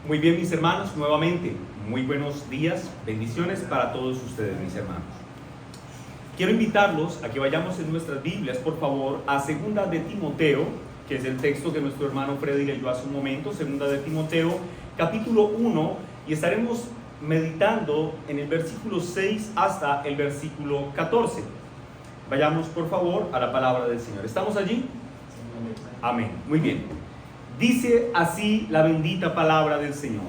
Muy bien, mis hermanos, nuevamente, muy buenos días, bendiciones para todos ustedes, mis hermanos. Quiero invitarlos a que vayamos en nuestras Biblias, por favor, a Segunda de Timoteo, que es el texto que nuestro hermano Freddy leyó hace un momento, Segunda de Timoteo, capítulo 1, y estaremos meditando en el versículo 6 hasta el versículo 14. Vayamos, por favor, a la palabra del Señor. ¿Estamos allí? Amén. Muy bien. Dice así la bendita palabra del Señor.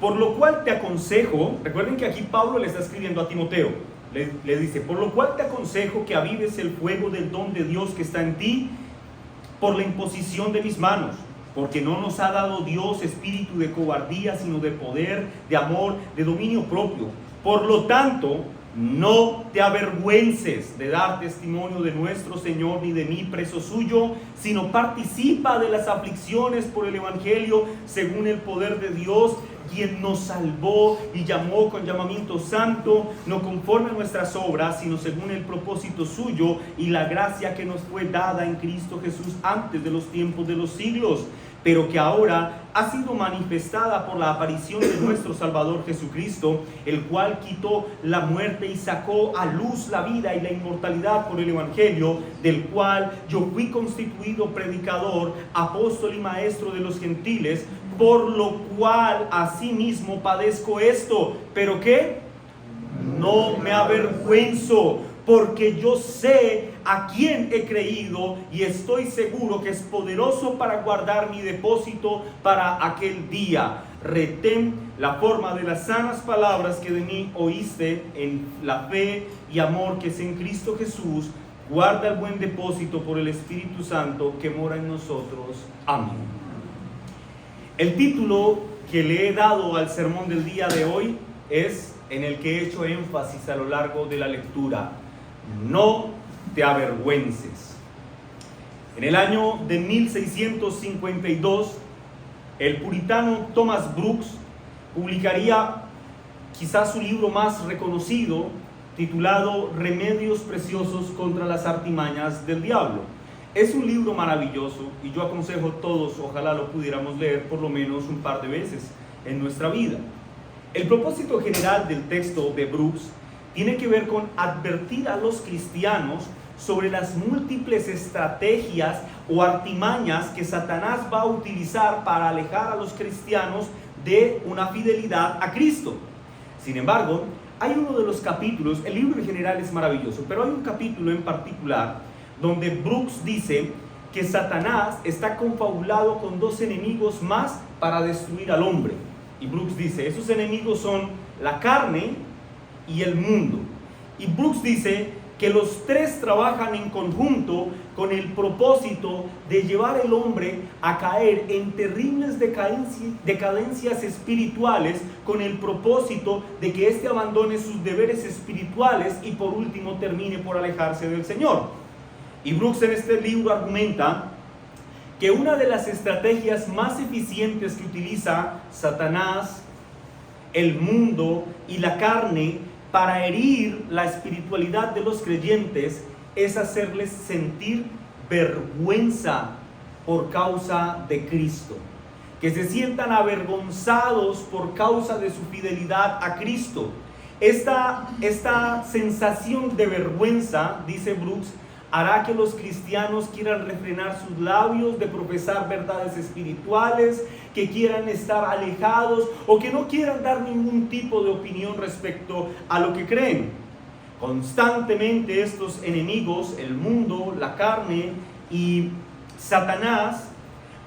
Por lo cual te aconsejo, recuerden que aquí Pablo le está escribiendo a Timoteo, le dice, por lo cual te aconsejo que avives el fuego del don de Dios que está en ti por la imposición de mis manos, porque no nos ha dado Dios espíritu de cobardía, sino de poder, de amor, de dominio propio. Por lo tanto, no te avergüences de dar testimonio de nuestro Señor ni de mí, preso suyo, sino participa de las aflicciones por el Evangelio según el poder de Dios, quien nos salvó y llamó con llamamiento santo, no conforme a nuestras obras, sino según el propósito suyo y la gracia que nos fue dada en Cristo Jesús antes de los tiempos de los siglos, pero que ahora ha sido manifestada por la aparición de nuestro Salvador Jesucristo, el cual quitó la muerte y sacó a luz la vida y la inmortalidad por el Evangelio, del cual yo fui constituido predicador, apóstol y maestro de los gentiles, por lo cual asimismo padezco esto, pero ¿qué? No me avergüenzo, porque yo sé a quién he creído y estoy seguro que es poderoso para guardar mi depósito para aquel día. Retén la forma de las sanas palabras que de mí oíste en la fe y amor que es en Cristo Jesús. Guarda el buen depósito por el Espíritu Santo que mora en nosotros. Amén. El título que le he dado al sermón del día de hoy es, en el que he hecho énfasis a lo largo de la lectura: no te avergüences. En el año de 1652, el puritano Thomas Brooks publicaría quizás su libro más reconocido, titulado Remedios Preciosos contra las Artimañas del Diablo. Es un libro maravilloso y yo aconsejo a todos, ojalá lo pudiéramos leer por lo menos un par de veces en nuestra vida. El propósito general del texto de Brooks tiene que ver con advertir a los cristianos sobre las múltiples estrategias o artimañas que Satanás va a utilizar para alejar a los cristianos de una fidelidad a Cristo. Sin embargo, hay uno de los capítulos, el libro en general es maravilloso, pero hay un capítulo en particular donde Brooks dice que Satanás está confabulado con dos enemigos más para destruir al hombre. Y Brooks dice, esos enemigos son la carne y el mundo. Y Brooks dice que los tres trabajan en conjunto con el propósito de llevar al hombre a caer en terribles decadencias espirituales, con el propósito de que éste abandone sus deberes espirituales y por último termine por alejarse del Señor. Y Brooks en este libro argumenta que una de las estrategias más eficientes que utiliza Satanás, el mundo y la carne para herir la espiritualidad de los creyentes es hacerles sentir vergüenza por causa de Cristo, que se sientan avergonzados por causa de su fidelidad a Cristo. Esta sensación de vergüenza, dice Brooks, hará que los cristianos quieran refrenar sus labios de profesar verdades espirituales, que quieran estar alejados o que no quieran dar ningún tipo de opinión respecto a lo que creen. Constantemente estos enemigos, el mundo, la carne y Satanás,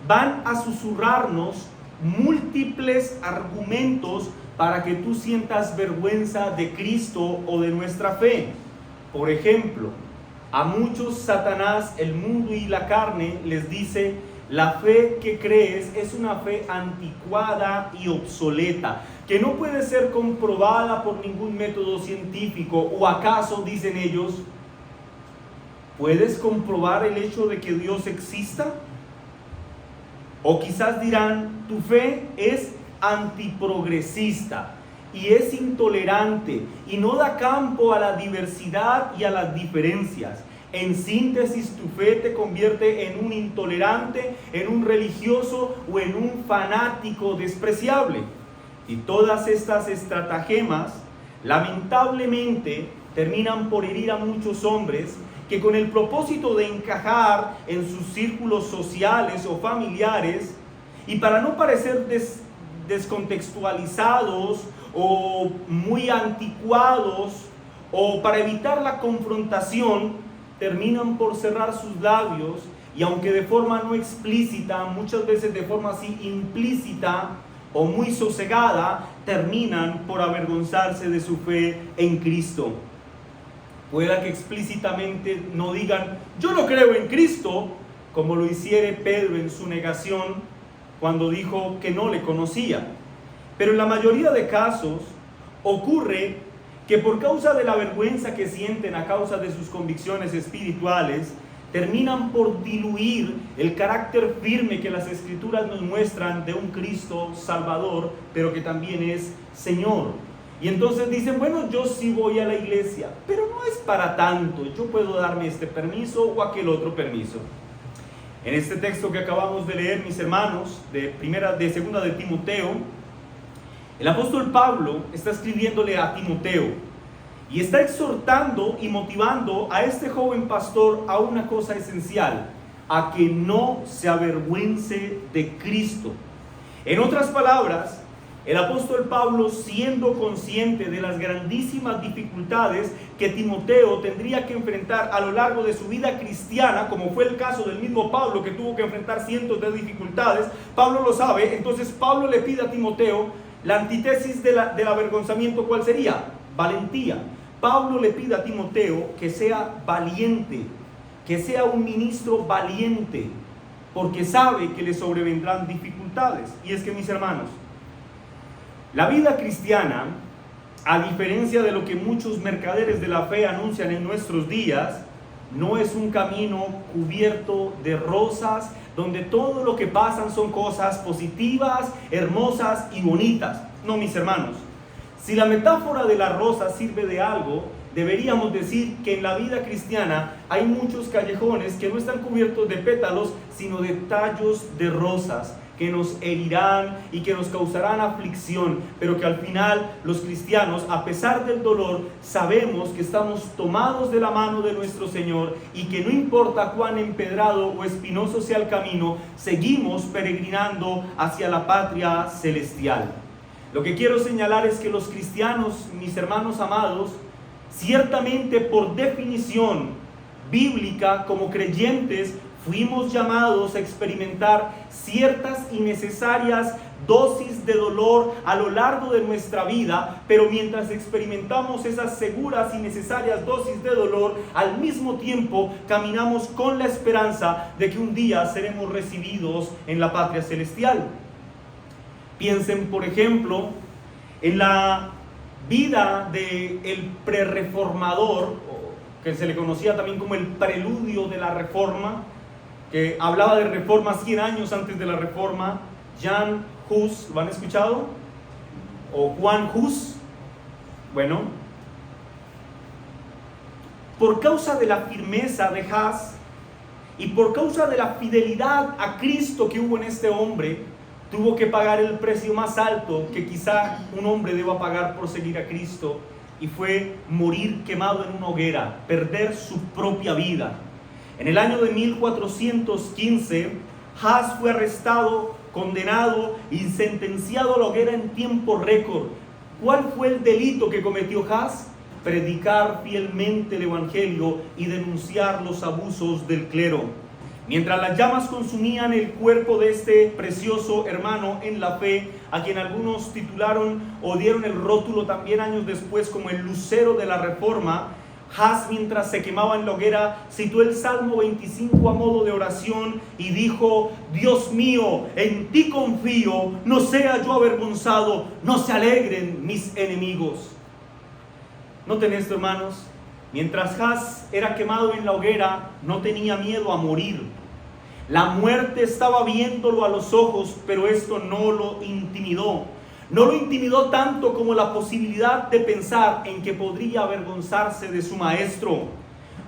van a susurrarnos múltiples argumentos para que tú sientas vergüenza de Cristo o de nuestra fe. Por ejemplo, a muchos Satanás, el mundo y la carne les dice: la fe que crees es una fe anticuada y obsoleta, que no puede ser comprobada por ningún método científico. ¿O acaso, dicen ellos, puedes comprobar el hecho de que Dios exista? O quizás dirán: tu fe es antiprogresista y es intolerante y no da campo a la diversidad y a las diferencias. En síntesis, tu fe te convierte en un intolerante, en un religioso o en un fanático despreciable. Y todas estas estratagemas, lamentablemente, terminan por herir a muchos hombres que con el propósito de encajar en sus círculos sociales o familiares y para no parecer descontextualizados o muy anticuados o para evitar la confrontación, terminan por cerrar sus labios y aunque de forma no explícita, muchas veces de forma así implícita o muy sosegada, terminan por avergonzarse de su fe en Cristo. Pueda que explícitamente no digan, yo no creo en Cristo, como lo hiciera Pedro en su negación cuando dijo que no le conocía. Pero en la mayoría de casos ocurre que por causa de la vergüenza que sienten a causa de sus convicciones espirituales, terminan por diluir el carácter firme que las Escrituras nos muestran de un Cristo Salvador, pero que también es Señor. Y entonces dicen, bueno, yo sí voy a la iglesia, pero no es para tanto, yo puedo darme este permiso o aquel otro permiso. En este texto que acabamos de leer, mis hermanos, de segunda de Timoteo, el apóstol Pablo está escribiéndole a Timoteo y está exhortando y motivando a este joven pastor a una cosa esencial, a que no se avergüence de Cristo. En otras palabras, el apóstol Pablo, siendo consciente de las grandísimas dificultades que Timoteo tendría que enfrentar a lo largo de su vida cristiana, como fue el caso del mismo Pablo que tuvo que enfrentar cientos de dificultades, Pablo lo sabe, entonces Pablo le pide a Timoteo la antítesis del avergonzamiento, ¿cuál sería? Valentía. Pablo le pide a Timoteo que sea valiente, que sea un ministro valiente, porque sabe que le sobrevendrán dificultades. Y es que, mis hermanos, la vida cristiana, a diferencia de lo que muchos mercaderes de la fe anuncian en nuestros días, no es un camino cubierto de rosas, donde todo lo que pasan son cosas positivas, hermosas y bonitas. No, mis hermanos, si la metáfora de la rosa sirve de algo, deberíamos decir que en la vida cristiana hay muchos callejones que no están cubiertos de pétalos, sino de tallos de rosas, que nos herirán y que nos causarán aflicción, pero que al final los cristianos, a pesar del dolor, sabemos que estamos tomados de la mano de nuestro Señor y que no importa cuán empedrado o espinoso sea el camino, seguimos peregrinando hacia la patria celestial. Lo que quiero señalar es que los cristianos, mis hermanos amados, ciertamente por definición bíblica como creyentes, fuimos llamados a experimentar ciertas y necesarias dosis de dolor a lo largo de nuestra vida, pero mientras experimentamos esas seguras y necesarias dosis de dolor, al mismo tiempo caminamos con la esperanza de que un día seremos recibidos en la patria celestial. Piensen, por ejemplo, en la vida del prerreformador, que se le conocía también como el preludio de la Reforma, que hablaba de reforma 100 años antes de la Reforma, Jan Hus, ¿lo han escuchado? O Juan Hus. Bueno, por causa de la firmeza de Hus y por causa de la fidelidad a Cristo que hubo en este hombre, tuvo que pagar el precio más alto que quizá un hombre deba pagar por seguir a Cristo, y fue morir quemado en una hoguera, perder su propia vida. En el año de 1415, Hus fue arrestado, condenado y sentenciado a la hoguera en tiempo récord. ¿Cuál fue el delito que cometió Hus? Predicar fielmente el Evangelio y denunciar los abusos del clero. Mientras las llamas consumían el cuerpo de este precioso hermano en la fe, a quien algunos titularon o dieron el rótulo también años después como el lucero de la Reforma, Hus, mientras se quemaba en la hoguera, citó el Salmo 25 a modo de oración y dijo: Dios mío, en ti confío, no sea yo avergonzado, no se alegren mis enemigos. Noten esto, hermanos, mientras Hus era quemado en la hoguera, no tenía miedo a morir. La muerte estaba viéndolo a los ojos, pero esto no lo intimidó. No lo intimidó tanto como la posibilidad de pensar en que podría avergonzarse de su maestro.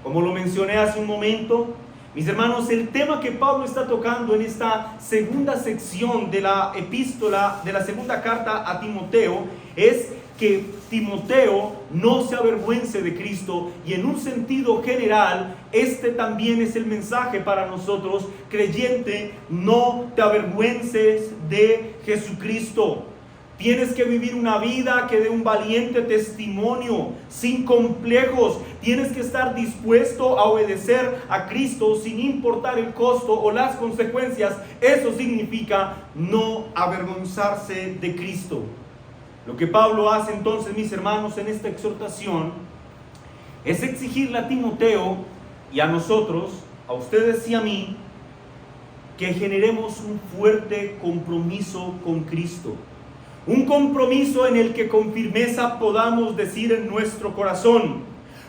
Como lo mencioné hace un momento, mis hermanos, el tema que Pablo está tocando en esta segunda sección de la epístola, de la segunda carta a Timoteo, es que Timoteo no se avergüence de Cristo, y en un sentido general, este también es el mensaje para nosotros, creyente: no te avergüences de Jesucristo. Tienes que vivir una vida que dé un valiente testimonio, sin complejos. Tienes que estar dispuesto a obedecer a Cristo sin importar el costo o las consecuencias. Eso significa no avergonzarse de Cristo. Lo que Pablo hace entonces, mis hermanos, en esta exhortación es exigirle a Timoteo y a nosotros, a ustedes y a mí, que generemos un fuerte compromiso con Cristo. Un compromiso en el que con firmeza podamos decir en nuestro corazón: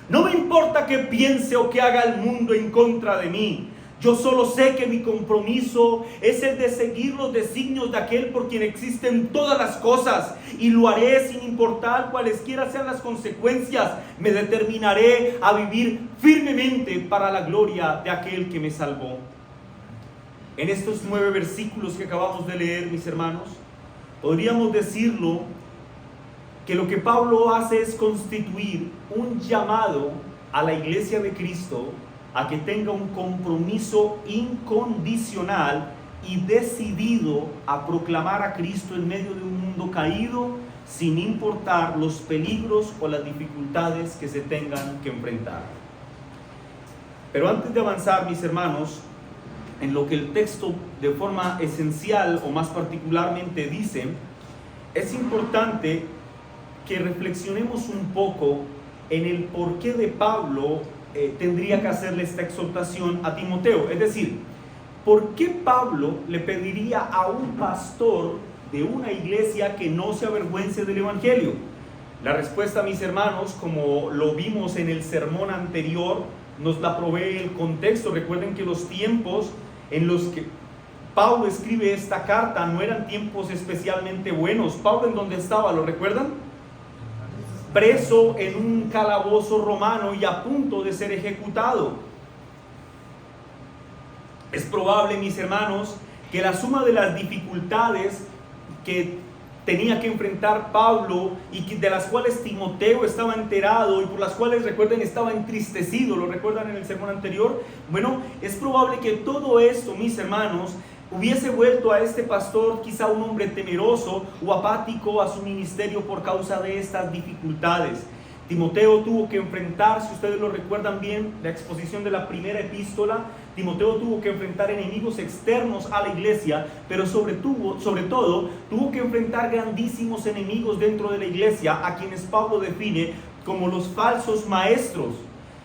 no me importa qué piense o qué haga el mundo en contra de mí. Yo solo sé que mi compromiso es el de seguir los designios de aquel por quien existen todas las cosas, y lo haré sin importar cualesquiera sean las consecuencias. Me determinaré a vivir firmemente para la gloria de aquel que me salvó. En estos 9 versículos que acabamos de leer, mis hermanos, podríamos decirlo que lo que Pablo hace es constituir un llamado a la iglesia de Cristo a que tenga un compromiso incondicional y decidido a proclamar a Cristo en medio de un mundo caído, sin importar los peligros o las dificultades que se tengan que enfrentar. Pero antes de avanzar, mis hermanos, en lo que el texto de forma esencial o más particularmente dice, es importante que reflexionemos un poco en el porqué de Pablo tendría que hacerle esta exhortación a Timoteo. Es decir, ¿por qué Pablo le pediría a un pastor de una iglesia que no se avergüence del evangelio? La respuesta, mis hermanos, como lo vimos en el sermón anterior, nos la provee el contexto. Recuerden que los tiempos en los que Pablo escribe esta carta no eran tiempos especialmente buenos. Pablo, ¿en dónde estaba? ¿Lo recuerdan? Preso en un calabozo romano y a punto de ser ejecutado. Es probable, mis hermanos, que la suma de las dificultades que tenía que enfrentar Pablo y de las cuales Timoteo estaba enterado y por las cuales, recuerden, estaba entristecido, ¿lo recuerdan en el sermón anterior? Bueno, es probable que todo esto, mis hermanos, hubiese vuelto a este pastor quizá un hombre temeroso o apático a su ministerio por causa de estas dificultades. Timoteo tuvo que enfrentar, si ustedes lo recuerdan bien, la exposición de la primera epístola, Timoteo tuvo que enfrentar enemigos externos a la iglesia, pero sobre todo tuvo que enfrentar grandísimos enemigos dentro de la iglesia, a quienes Pablo define como los falsos maestros.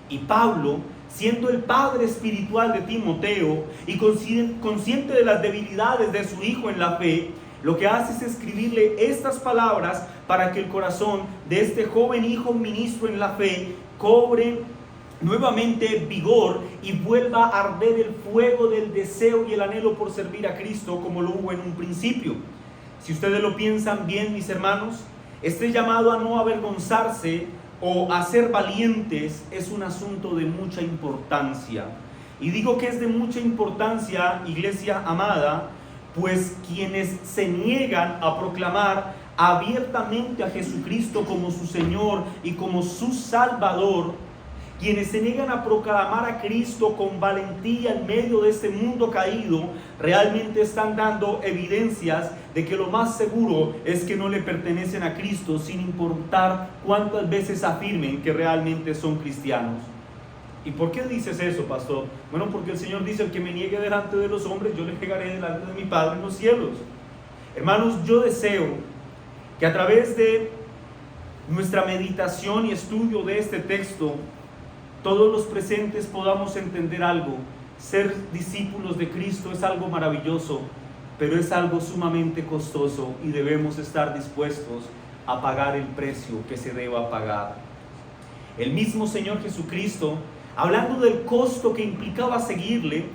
Y Pablo, siendo el padre espiritual de Timoteo y consciente de las debilidades de su hijo en la fe, lo que hace es escribirle estas palabras para que el corazón de este joven hijo ministro en la fe cobre nuevamente vigor y vuelva a arder el fuego del deseo y el anhelo por servir a Cristo como lo hubo en un principio. Si ustedes lo piensan bien, mis hermanos, este llamado a no avergonzarse o a ser valientes es un asunto de mucha importancia. Y digo que es de mucha importancia, iglesia amada, pues quienes se niegan a proclamar abiertamente a Jesucristo como su Señor y como su Salvador, quienes se niegan a proclamar a Cristo con valentía en medio de este mundo caído, realmente están dando evidencias de que lo más seguro es que no le pertenecen a Cristo, sin importar cuántas veces afirmen que realmente son cristianos. ¿Y por qué dices eso, pastor? Bueno, porque el Señor dice: el que me niegue delante de los hombres, yo le negaré delante de mi Padre en los cielos. Hermanos, yo deseo que a través de nuestra meditación y estudio de este texto, todos los presentes podamos entender algo. Ser discípulos de Cristo es algo maravilloso, pero es algo sumamente costoso y debemos estar dispuestos a pagar el precio que se deba pagar. El mismo Señor Jesucristo, hablando del costo que implicaba seguirle,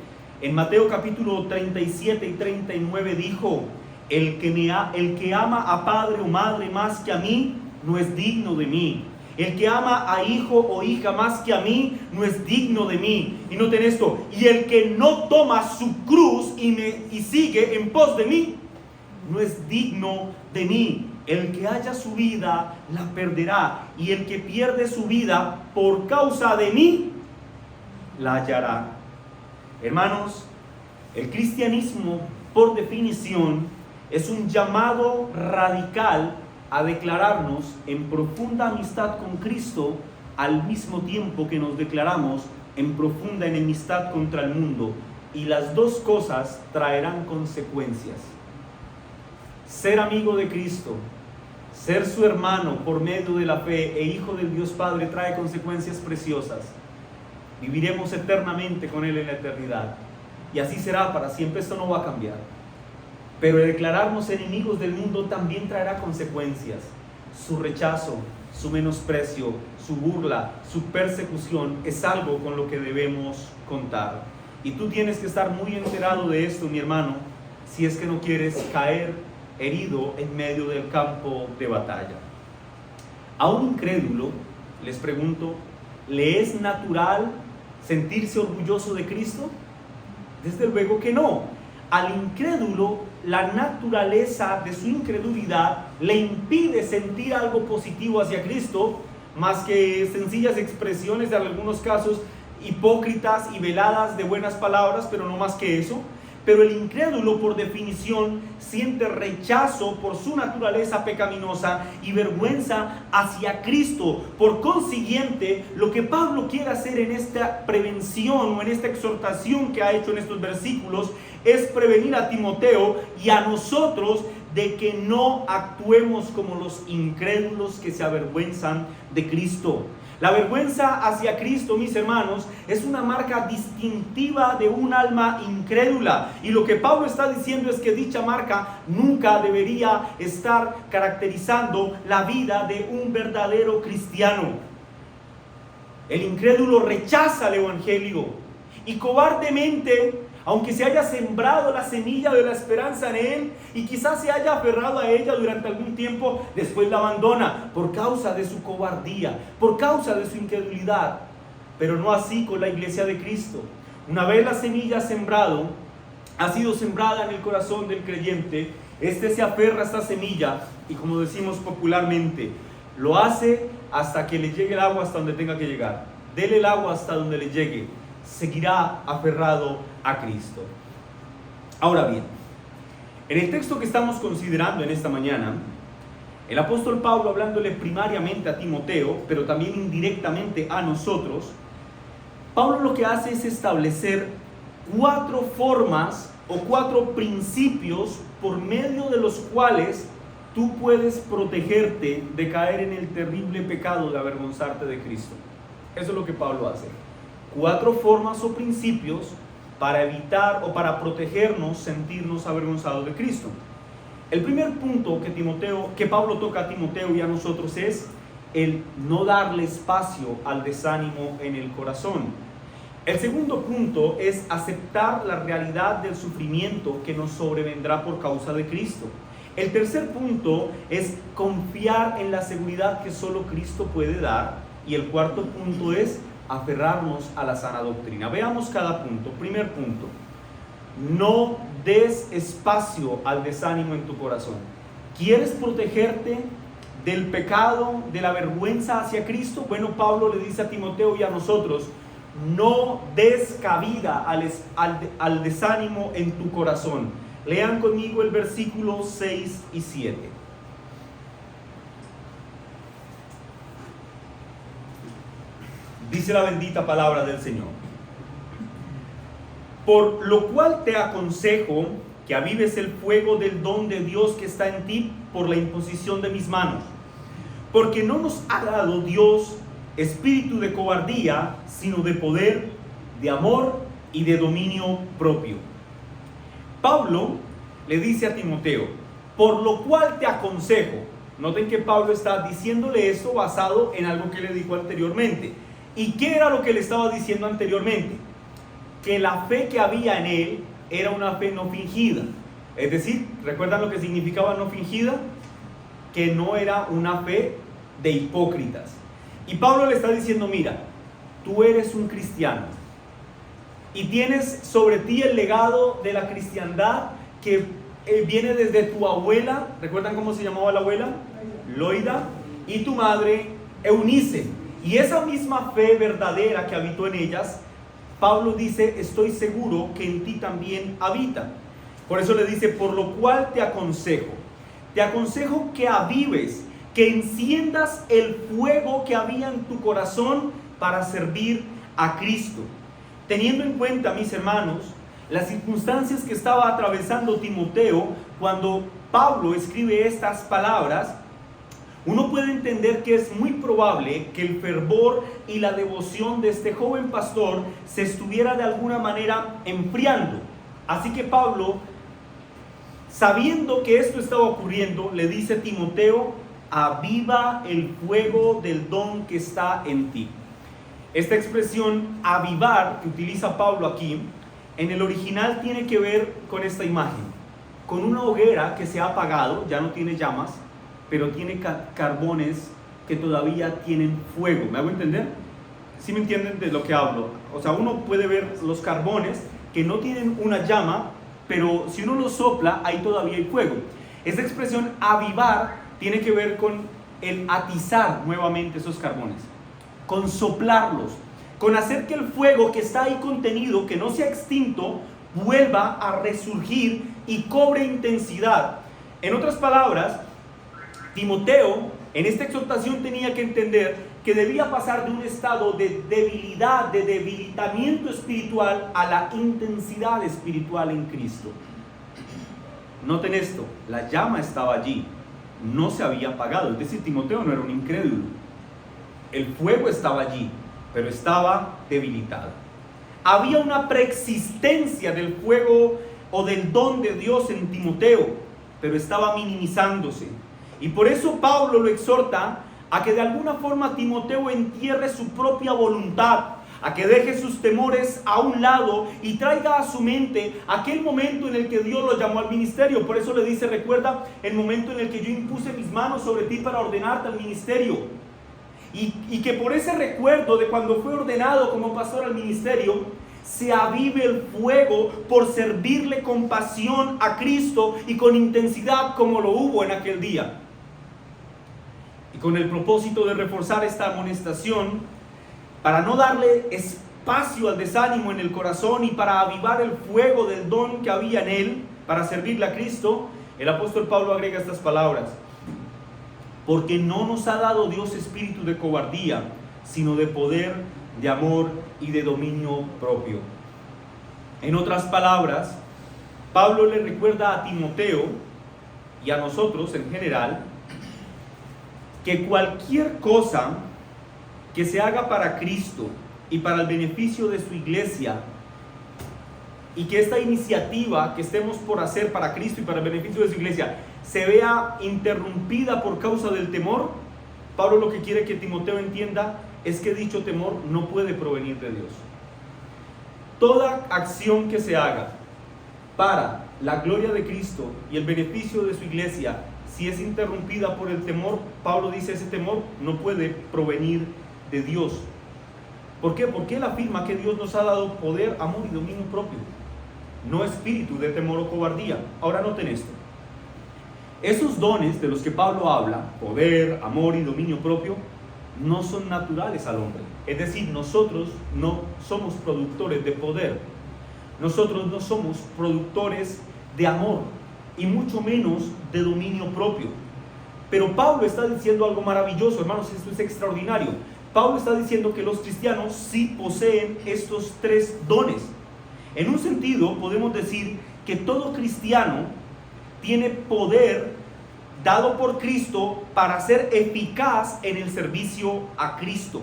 en Mateo capítulo 37 y 39 dijo: el que ama a padre o madre más que a mí, no es digno de mí. El que ama a hijo o hija más que a mí, no es digno de mí. Y noten esto, y el que no toma su cruz y sigue en pos de mí, no es digno de mí. El que haya su vida, la perderá. Y el que pierde su vida por causa de mí, la hallará. Hermanos, el cristianismo, por definición, es un llamado radical a declararnos en profunda amistad con Cristo, al mismo tiempo que nos declaramos en profunda enemistad contra el mundo. Y las dos cosas traerán consecuencias. Ser amigo de Cristo, ser su hermano por medio de la fe e hijo del Dios Padre trae consecuencias preciosas. Viviremos eternamente con Él en la eternidad. Y así será para siempre, esto no va a cambiar. Pero el declararnos enemigos del mundo también traerá consecuencias. Su rechazo, su menosprecio, su burla, su persecución es algo con lo que debemos contar. Y tú tienes que estar muy enterado de esto, mi hermano, si es que no quieres caer herido en medio del campo de batalla. A un incrédulo, les pregunto, ¿le es natural sentirse orgulloso de Cristo? Desde luego que no. Al incrédulo, la naturaleza de su incredulidad le impide sentir algo positivo hacia Cristo, más que sencillas expresiones, de algunos casos hipócritas y veladas de buenas palabras, pero no más que eso. Pero el incrédulo, por definición, siente rechazo por su naturaleza pecaminosa y vergüenza hacia Cristo. Por consiguiente, lo que Pablo quiere hacer en esta prevención o en esta exhortación que ha hecho en estos versículos es prevenir a Timoteo y a nosotros de que no actuemos como los incrédulos que se avergüenzan de Cristo. La vergüenza hacia Cristo, mis hermanos, es una marca distintiva de un alma incrédula. Y lo que Pablo está diciendo es que dicha marca nunca debería estar caracterizando la vida de un verdadero cristiano. El incrédulo rechaza el evangelio y cobardemente, aunque se haya sembrado la semilla de la esperanza en él y quizás se haya aferrado a ella durante algún tiempo, después la abandona por causa de su cobardía, por causa de su incredulidad. Pero no así con la iglesia de Cristo. Una vez la semilla ha sido sembrada en el corazón del creyente, este se aferra a esta semilla y, como decimos popularmente, lo hace hasta que le llegue el agua hasta donde tenga que llegar. Dele el agua hasta donde le llegue. Seguirá aferrado a Cristo. Ahora bien, en el texto que estamos considerando en esta mañana, el apóstol Pablo, hablándole primariamente a Timoteo, pero también indirectamente a nosotros, Pablo lo que hace es establecer 4 formas o 4 principios por medio de los cuales tú puedes protegerte de caer en el terrible pecado de avergonzarte de Cristo. Eso es lo que Pablo hace. 4 formas o principios para evitar o para protegernos, sentirnos avergonzados de Cristo. El primer punto que Pablo toca a Timoteo y a nosotros es el no darle espacio al desánimo en el corazón. El segundo punto es aceptar la realidad del sufrimiento que nos sobrevendrá por causa de Cristo. El tercer punto es confiar en la seguridad que solo Cristo puede dar. Y el cuarto punto es aferrarnos a la sana doctrina. Veamos cada punto. Primer punto: no des espacio al desánimo en tu corazón. ¿Quieres protegerte del pecado, de la vergüenza hacia Cristo? Bueno, Pablo le dice a Timoteo y a nosotros: no des cabida al desánimo en tu corazón. Lean conmigo el versículo 6 y 7. Dice la bendita palabra del Señor: por lo cual te aconsejo que avives el fuego del don de Dios que está en ti por la imposición de mis manos. Porque no nos ha dado Dios espíritu de cobardía, sino de poder, de amor y de dominio propio. Pablo le dice a Timoteo: por lo cual te aconsejo. Noten que Pablo está diciéndole esto basado en algo que le dijo anteriormente. ¿Y qué era lo que le estaba diciendo anteriormente? Que la fe que había en él era una fe no fingida. Es decir, ¿recuerdan lo que significaba no fingida? Que no era una fe de hipócritas. Y Pablo le está diciendo, mira, tú eres un cristiano y tienes sobre ti el legado de la cristiandad que viene desde tu abuela. ¿Recuerdan cómo se llamaba la abuela? Loida. Y tu madre, Eunice. Y esa misma fe verdadera que habitó en ellas, Pablo dice, estoy seguro que en ti también habita. Por eso le dice, por lo cual te aconsejo que avives, que enciendas el fuego que había en tu corazón para servir a Cristo. Teniendo en cuenta, mis hermanos, las circunstancias que estaba atravesando Timoteo cuando Pablo escribe estas palabras, uno puede entender que es muy probable que el fervor y la devoción de este joven pastor se estuviera de alguna manera enfriando. Así que Pablo, sabiendo que esto estaba ocurriendo, le dice a Timoteo, aviva el fuego del don que está en ti. Esta expresión avivar que utiliza Pablo aquí, en el original tiene que ver con esta imagen, con una hoguera que se ha apagado, ya no tiene llamas, pero tiene carbones que todavía tienen fuego. ¿Me hago entender? ¿Sí me entienden de lo que hablo? O sea, uno puede ver los carbones que no tienen una llama, pero si uno los sopla, ahí todavía hay fuego. Esa expresión avivar tiene que ver con el atizar nuevamente esos carbones, con soplarlos, con hacer que el fuego que está ahí contenido, que no se ha extinto, vuelva a resurgir y cobre intensidad. En otras palabras, Timoteo en esta exhortación tenía que entender que debía pasar de un estado de debilidad, de debilitamiento espiritual, a la intensidad espiritual en Cristo. Noten esto, la llama estaba allí, no se había apagado, es decir, Timoteo no era un incrédulo. El fuego estaba allí, pero estaba debilitado. Había una preexistencia del fuego o del don de Dios en Timoteo, pero estaba minimizándose. Y por eso Pablo lo exhorta a que de alguna forma Timoteo entierre su propia voluntad, a que deje sus temores a un lado y traiga a su mente aquel momento en el que Dios lo llamó al ministerio. Por eso le dice, recuerda el momento en el que yo impuse mis manos sobre ti para ordenarte al ministerio. Y que por ese recuerdo de cuando fue ordenado como pastor al ministerio, se avive el fuego por servirle con pasión a Cristo y con intensidad como lo hubo en aquel día. Y con el propósito de reforzar esta amonestación, para no darle espacio al desánimo en el corazón y para avivar el fuego del don que había en él, para servirle a Cristo, el apóstol Pablo agrega estas palabras: porque no nos ha dado Dios espíritu de cobardía, sino de poder, de amor y de dominio propio. En otras palabras, Pablo le recuerda a Timoteo y a nosotros en general que cualquier cosa que se haga para Cristo y para el beneficio de su iglesia, y que esta iniciativa que estemos por hacer para Cristo y para el beneficio de su iglesia se vea interrumpida por causa del temor, Pablo lo que quiere que Timoteo entienda es que dicho temor no puede provenir de Dios. Toda acción que se haga para la gloria de Cristo y el beneficio de su iglesia, si es interrumpida por el temor, Pablo dice, ese temor no puede provenir de Dios. ¿Por qué? Porque él afirma que Dios nos ha dado poder, amor y dominio propio, no espíritu de temor o cobardía. Ahora noten esto. Esos dones de los que Pablo habla, poder, amor y dominio propio, no son naturales al hombre. Es decir, nosotros no somos productores de poder, nosotros no somos productores de amor y mucho menos de dominio propio. Pero Pablo está diciendo algo maravilloso, hermanos, esto es extraordinario. Pablo está diciendo que los cristianos sí poseen estos tres dones. En un sentido, podemos decir que todo cristiano tiene poder dado por Cristo para ser eficaz en el servicio a Cristo.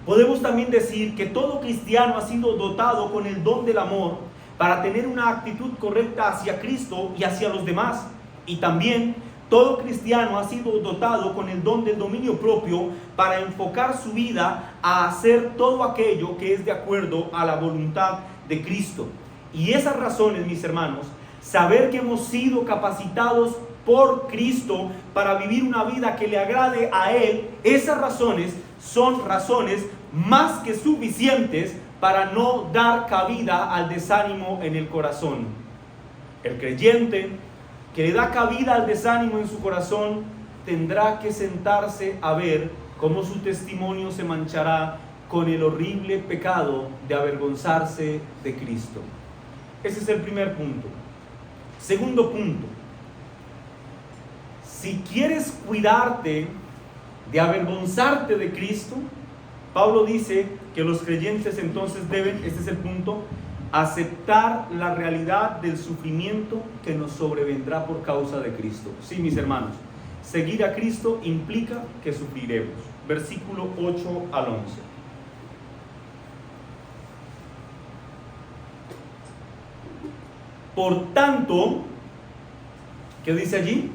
Podemos también decir que todo cristiano ha sido dotado con el don del amor para tener una actitud correcta hacia Cristo y hacia los demás. Y también todo cristiano ha sido dotado con el don del dominio propio para enfocar su vida a hacer todo aquello que es de acuerdo a la voluntad de Cristo. Y esas razones, mis hermanos, saber que hemos sido capacitados por Cristo para vivir una vida que le agrade a Él, esas razones son razones más que suficientes para no dar cabida al desánimo en el corazón. El creyente que le da cabida al desánimo en su corazón tendrá que sentarse a ver cómo su testimonio se manchará con el horrible pecado de avergonzarse de Cristo. Ese es el primer punto. Segundo punto, si quieres cuidarte de avergonzarte de Cristo, Pablo dice que los creyentes entonces deben, este es el punto, aceptar la realidad del sufrimiento que nos sobrevendrá por causa de Cristo. Sí, mis hermanos, seguir a Cristo implica que sufriremos. Versículo 8 al 11. Por tanto, ¿qué dice allí?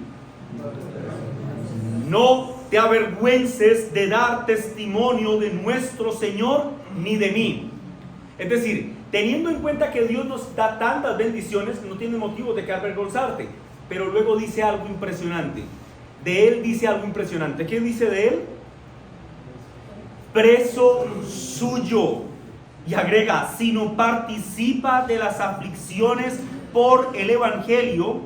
No te avergüences de dar testimonio de nuestro Señor ni de mí. Es decir, teniendo en cuenta que Dios nos da tantas bendiciones, no tiene motivo de que avergonzarte. Pero luego dice algo impresionante. De Él dice algo impresionante. ¿Qué dice de Él? Preso suyo. Y agrega, sino participa de las aflicciones por el Evangelio,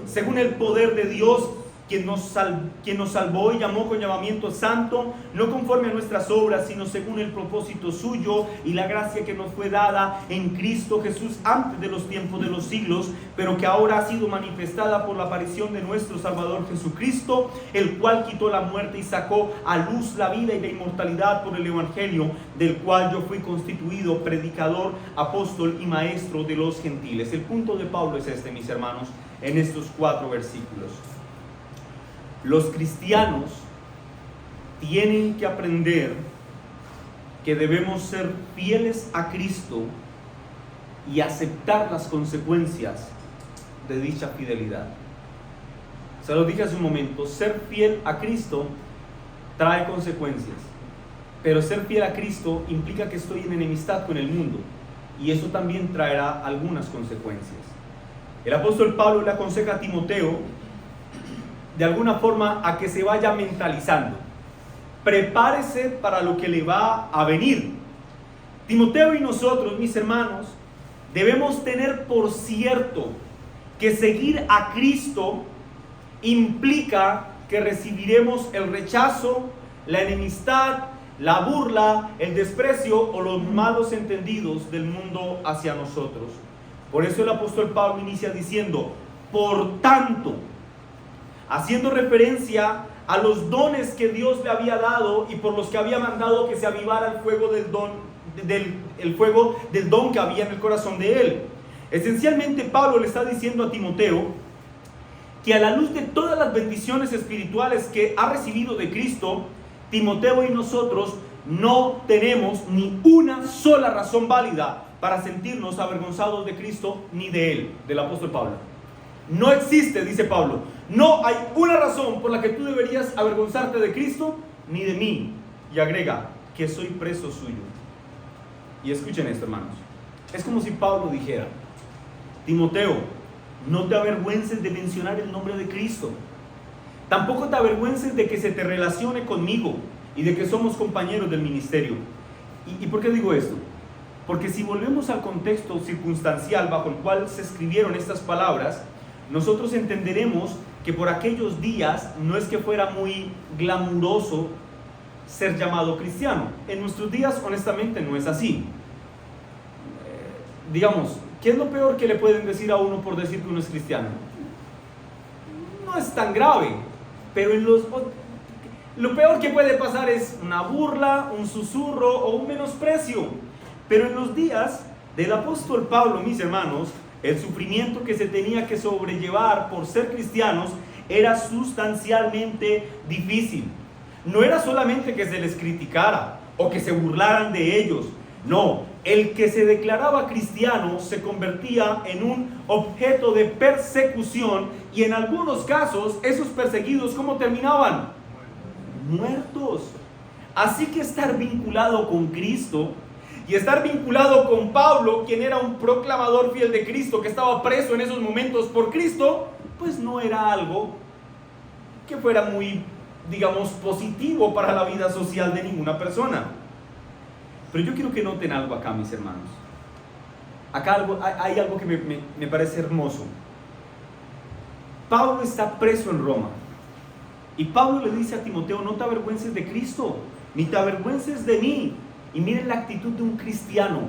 según el poder de Dios, quien nos salvó y llamó con llamamiento santo, no conforme a nuestras obras, sino según el propósito suyo y la gracia que nos fue dada en Cristo Jesús antes de los tiempos de los siglos, pero que ahora ha sido manifestada por la aparición de nuestro Salvador Jesucristo, el cual quitó la muerte y sacó a luz la vida y la inmortalidad por el Evangelio, del cual yo fui constituido predicador, apóstol y maestro de los gentiles. El punto de Pablo es este, mis hermanos, en estos 4 versículos. Los cristianos tienen que aprender que debemos ser fieles a Cristo y aceptar las consecuencias de dicha fidelidad. Se lo dije hace un momento, ser fiel a Cristo trae consecuencias, pero ser fiel a Cristo implica que estoy en enemistad con el mundo, y eso también traerá algunas consecuencias. El apóstol Pablo le aconseja a Timoteo de alguna forma a que se vaya mentalizando. Prepárese para lo que le va a venir. Timoteo y nosotros, mis hermanos, debemos tener por cierto que seguir a Cristo implica que recibiremos el rechazo, la enemistad, la burla, el desprecio o los malos entendidos del mundo hacia nosotros. Por eso el apóstol Pablo inicia diciendo, por tanto, haciendo referencia a los dones que Dios le había dado y por los que había mandado que se avivara el fuego del don que había en el corazón de él. Esencialmente Pablo le está diciendo a Timoteo que a la luz de todas las bendiciones espirituales que ha recibido de Cristo, Timoteo y nosotros no tenemos ni una sola razón válida para sentirnos avergonzados de Cristo ni de él, del apóstol Pablo. No existe, dice Pablo, no hay una razón por la que tú deberías avergonzarte de Cristo ni de mí. Y agrega, que soy preso suyo. Y escuchen esto, hermanos. Es como si Pablo dijera, Timoteo, no te avergüences de mencionar el nombre de Cristo. Tampoco te avergüences de que se te relacione conmigo y de que somos compañeros del ministerio. ¿Y por qué digo esto? Porque si volvemos al contexto circunstancial bajo el cual se escribieron estas palabras, nosotros entenderemos que por aquellos días no es que fuera muy glamuroso ser llamado cristiano. En nuestros días, honestamente, no es así. Digamos, ¿qué es lo peor que le pueden decir a uno por decir que uno es cristiano? No es tan grave, pero lo peor que puede pasar es una burla, un susurro o un menosprecio. Pero en los días del apóstol Pablo, mis hermanos, el sufrimiento que se tenía que sobrellevar por ser cristianos era sustancialmente difícil. No era solamente que se les criticara o que se burlaran de ellos. No, el que se declaraba cristiano se convertía en un objeto de persecución y en algunos casos esos perseguidos, ¿cómo terminaban? Muertos. Así que estar vinculado con Cristo y estar vinculado con Pablo, quien era un proclamador fiel de Cristo, que estaba preso en esos momentos por Cristo, pues no era algo que fuera muy digamos, positivo para la vida social de ninguna persona. Pero yo quiero que noten algo acá, mis hermanos. Acá hay algo que me parece hermoso. Pablo está preso en Roma. Y Pablo le dice a Timoteo: no te avergüences de Cristo, ni te avergüences de mí. Y miren la actitud de un cristiano.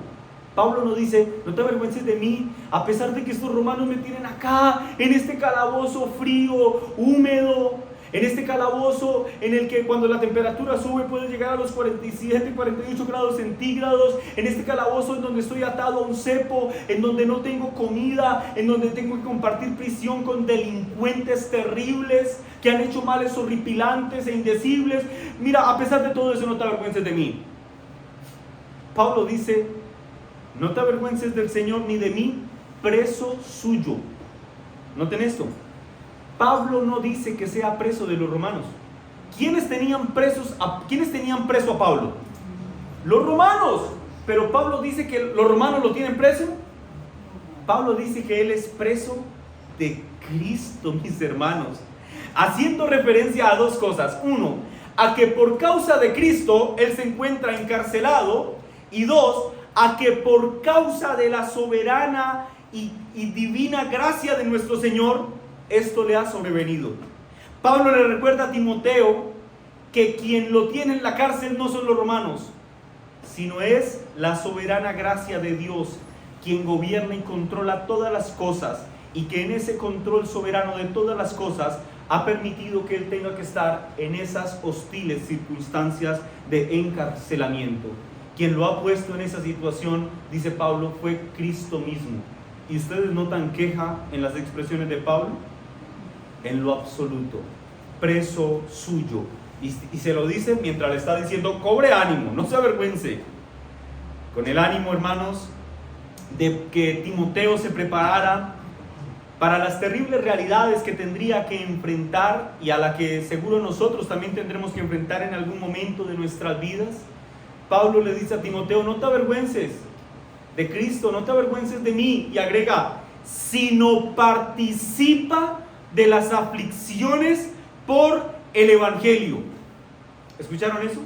Pablo no dice: no te avergüences de mí, a pesar de que estos romanos me tienen acá, en este calabozo frío, húmedo, en este calabozo en el que cuando la temperatura sube puede llegar a los 47 y 48 grados centígrados, en este calabozo en donde estoy atado a un cepo, en donde no tengo comida, en donde tengo que compartir prisión con delincuentes terribles que han hecho males horripilantes e indecibles. Mira, a pesar de todo eso, no te avergüences de mí. Pablo dice: no te avergüences del Señor ni de mí, preso suyo. Noten esto. Pablo no dice que sea preso de los romanos. ¿Quiénes tenían preso a Pablo? Los romanos. Pero Pablo dice que los romanos lo tienen preso. Pablo dice que él es preso de Cristo, mis hermanos, haciendo referencia a dos cosas. Uno, a que por causa de Cristo él se encuentra encarcelado. Y dos, a que por causa de la soberana y divina gracia de nuestro Señor, esto le ha sobrevenido. Pablo le recuerda a Timoteo que quien lo tiene en la cárcel no son los romanos, sino es la soberana gracia de Dios, quien gobierna y controla todas las cosas, y que en ese control soberano de todas las cosas ha permitido que él tenga que estar en esas hostiles circunstancias de encarcelamiento. Quien lo ha puesto en esa situación, dice Pablo, fue Cristo mismo. ¿Y ustedes notan queja en las expresiones de Pablo? En lo absoluto, preso suyo. Y se lo dice mientras le está diciendo: cobre ánimo, no se avergüence. Con el ánimo, hermanos, de que Timoteo se preparara para las terribles realidades que tendría que enfrentar, y a la que seguro nosotros también tendremos que enfrentar en algún momento de nuestras vidas. Pablo le dice a Timoteo: no te avergüences de Cristo, no te avergüences de mí. Y agrega: sino participa de las aflicciones por el Evangelio. ¿Escucharon eso?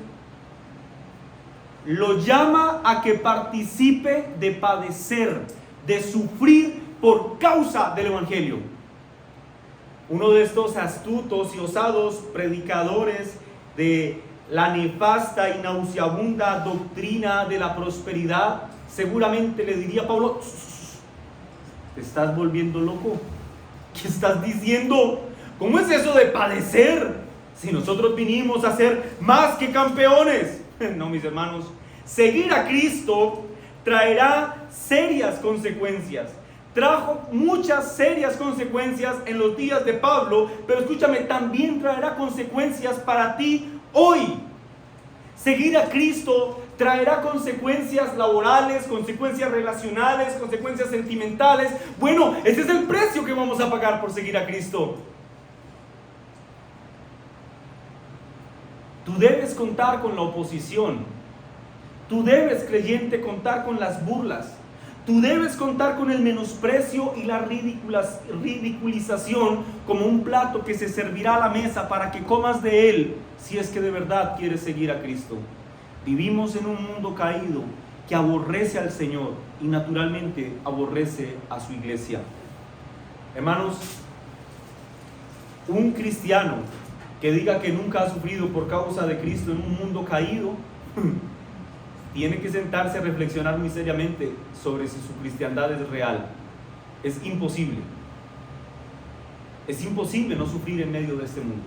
Lo llama a que participe de padecer, de sufrir por causa del Evangelio. Uno de estos astutos y osados predicadores de la nefasta y nauseabunda doctrina de la prosperidad seguramente le diría a Pablo: te estás volviendo loco. ¿Qué estás diciendo? ¿Cómo es eso de padecer? Si nosotros vinimos a ser más que campeones. No, mis hermanos, seguir a Cristo traerá serias consecuencias. Trajo muchas serias consecuencias en los días de Pablo, pero escúchame, también traerá consecuencias para ti hoy. Seguir a Cristo traerá consecuencias laborales, consecuencias relacionales, consecuencias sentimentales. Bueno, ese es el precio que vamos a pagar por seguir a Cristo. Tú debes contar con la oposición. Tú debes, creyente, contar con las burlas. Tú debes contar con el menosprecio y la ridiculización como un plato que se servirá a la mesa para que comas de él, si es que de verdad quieres seguir a Cristo. Vivimos en un mundo caído que aborrece al Señor y naturalmente aborrece a su iglesia. Hermanos, un cristiano que diga que nunca ha sufrido por causa de Cristo en un mundo caído, tiene que sentarse a reflexionar muy seriamente sobre si su cristiandad es real. Es imposible. Es imposible no sufrir en medio de este mundo.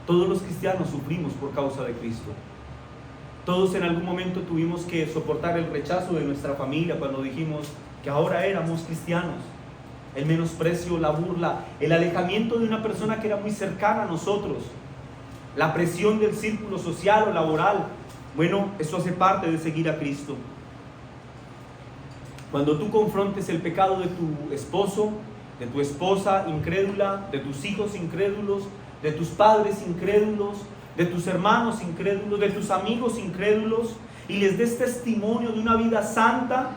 Todos los cristianos sufrimos por causa de Cristo. Todos en algún momento tuvimos que soportar el rechazo de nuestra familia cuando dijimos que ahora éramos cristianos. El menosprecio, la burla, el alejamiento de una persona que era muy cercana a nosotros, la presión del círculo social o laboral. Bueno, eso hace parte de seguir a Cristo. Cuando tú confrontes el pecado de tu esposo, de tu esposa incrédula, de tus hijos incrédulos, de tus padres incrédulos, de tus hermanos incrédulos, de tus amigos incrédulos, y les des testimonio de una vida santa,